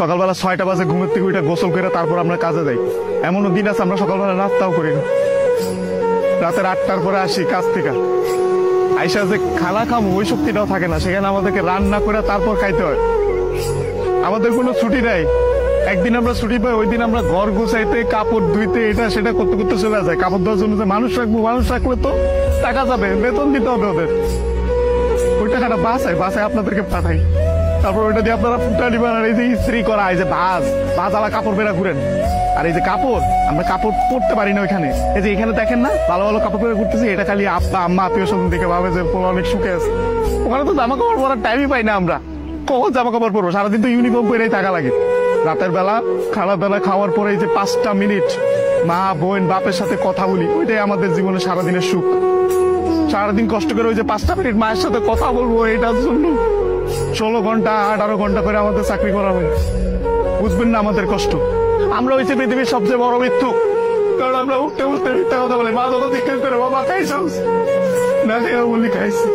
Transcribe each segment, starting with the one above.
সকালবেলা 6টা বাজে ঘুমের থেকে উঠে গোসল করে তারপর আমরা কাজে যাই। এমনও দিন আছে আমরা সকালবেলা নাস্তাও করি না। রাতের 8টার পরে আসি কাজ থেকে, আইসা যে খানা খাবো ওই শক্তিটাও থাকে না, সেখানে আমাদেরকে রান্না করে তারপর খাইতে হয়। আমাদের কোনো ছুটি নাই। একদিন আমরা ছুটি পাই, ওই দিন আমরা ঘর গুছাইতে, কাপড় ধুইতে, এটা সেটা করতে করতে চলে যায়। কাপড় ধোয়ার জন্য যে মানুষ রাখবো, মানুষ রাখলে তো টাকা যাবে, বেতন দিতে হবে ওদের। ওই টাকাটা বাসায় আপনাদেরকে পাঠাই, তারপর ওইটা দিয়ে আপনারা ফুটানি বানান। এই যে ইস্ত্রি করা, এই যে ভাজ আলা কাপড় বেড়া ঘুরেন। আর এই যে কাপড়, আমরা কাপড় পরতে পারি না ওইখানে। এই যে এখানে দেখেন না ভালো ভালো কাপড় পরে ঘুরতেছি, এটা খালি আব্বা আম্মা আত্মীয় স্বজন দেখে ভাবে যে অনেক সুখে আছে। ওখানে তো জামা কাপড় পরার টাইমই পাই না আমরা। কখন জামা কাপড় পরবো? সারাদিন তো ইউনিফর্ম পরেই থাকা লাগে। রাতের বেলা খাওয়া খাওয়ার পরে এই যে 5টা মিনিট মা বোন বাপের সাথে কথা বলি, ওইটাই আমাদের জীবনে সারাদিনের সুখ। সারাদিন কষ্ট করে ওই যে 5টা মিনিট মায়ের সাথে কথা বলবো, এটার জন্য 16 ঘন্টা 18 ঘন্টা করে আমাদের চাকরি করা হয়। বুঝবেন না আমাদের কষ্ট। আমরা হয়েছে পৃথিবীর সবচেয়ে বড় মৃত্যু, কারণ আমরা উঠতে উঠতে মিথ্যা কথা বলি। মা যখন জিজ্ঞেস করে বাবা খাইছো না, বলি খাইছি।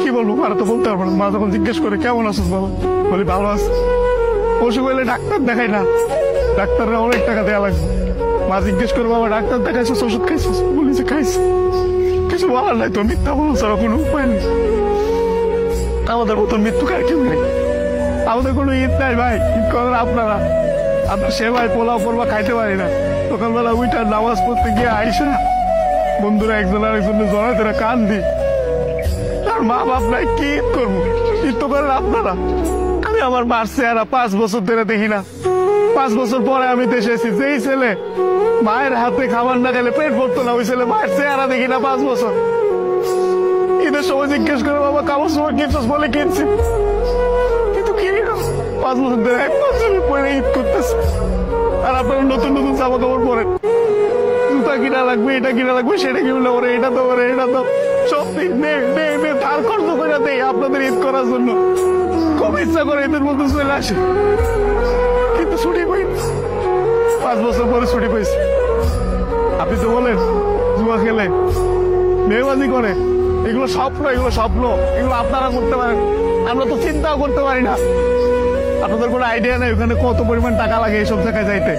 কি বলবো, আর তো বলতে পারবো না। মা যখন জিজ্ঞেস করে কেমন আছিস বাবা, বলি ভালো আছি। অসুখ হইলে ডাক্তার দেখাই না, ডাক্তাররা অনেক টাকা দেওয়া লাগবে। মা জিজ্ঞেস করে বাবা ডাক্তার দেখাইছিস, ওষুধ খাইছিস, বলি যে খাইছি। কিছু বলার নাই তো, মিথ্যা বলো ছাড়া কোনো উপায় নেই। আমাদের মতন মৃত্যু কার কেউ নেই। আমাদের কোনো ঈদ নাই ভাই, ঈদ করেন আপনারা। আমরা সেবাই পোলাও পরবা খাইতে পারি না। সকালবেলা উইটার নামাজ পড়তে গিয়ে আইসা বন্ধুরা একজন আরেকজনের জড়াইতে কান দিই। তার মা বাপ নাই, কি ঈদ করবো? ঈদ তো করেন আপনারা। আমি আমার মার চেহারা 5 বছর ধরে দেখি না। 5 বছর পরে আমি দেশে এসেছি। যেই ছেলে মায়ের হাতে খাবার না খেলে পেট ভরতো না, ওই ছেলে মায়ের চেহারা দেখি না 5 বছর। ঈদের সময় জিজ্ঞেস করে বাবা কাপড় সময় কিনছিস, বলে কিনছি, কিন্তু কিনি না। 5 বছর ধরে 1 বছর পরে ঈদ করতেছে। আর আপনারা নতুন নতুন জামা কাপড় পরেন, জুতা কিনা লাগবে, এটা কিনা লাগবে, সেটা কিনলে ওরে এটা তো ওরে এটা তো সব ধার খরচ করে দেয় আপনাদের ঈদ করার জন্য। খুব ইচ্ছা করে ঈদের মধ্যে চলে আসে, কিন্তু ছুটি পাই। 5 বছর পরে ছুটি পাইছি। আপনি তো বলেন জুয়া খেলে, মেয়েবাজি করে, এগুলো স্বপ্ন, এগুলো স্বপ্ন, এগুলো আপনারা করতে পারেন, আমরা তো চিন্তাও করতে পারি না। আপনাদের কোনো আইডিয়া নেই ওখানে কত পরিমাণ টাকা লাগে এইসব জায়গায় যাইতে।